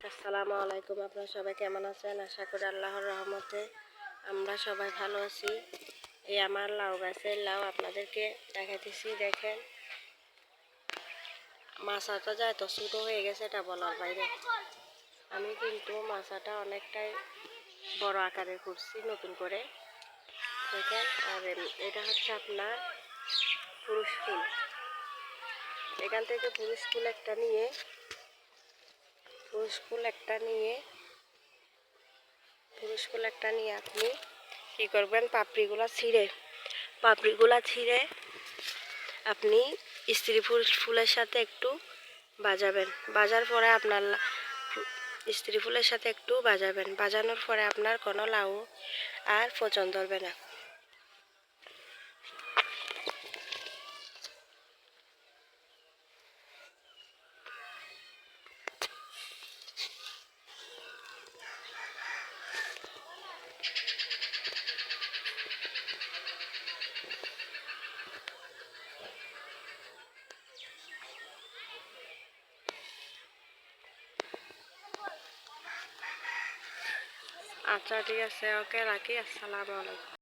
আসসালামু আলাইকুম। আপনারা সবাই কেমন আছেন? আশা করি আল্লাহর রহমতে আমরা সবাই ভালো আছি। এই আমার লাউ গাছের লাউ আপনাদেরকে দেখাইতেছি। দেখেন মাছাটা যায় তো ছোটো হয়ে গেছে, এটা বলার বাইরে। আমি কিন্তু মাছাটা অনেকটাই বড় আকারে করছি নতুন করে। দেখেন, আর এটা হচ্ছে আপনার পুরুষ ফুল। এখান থেকে পুরুষ ফুল একটা নিয়ে পুরুষ ফুল একটা নিয়ে আপনি কি করবেন, পাপড়িগুলা ছিঁড়ে আপনি স্ত্রী ফুলের সাথে একটু বাজাবেন। বাজার পরে আপনার স্ত্রী ফুলের সাথে একটু বাজাবেন। বাজানোর পরে আপনার কোনো লাউ আর পচন ধরবে না। আচ্ছা, ঠিক আছে, ওকে, রাখি। আসসালামু আলাইকুম।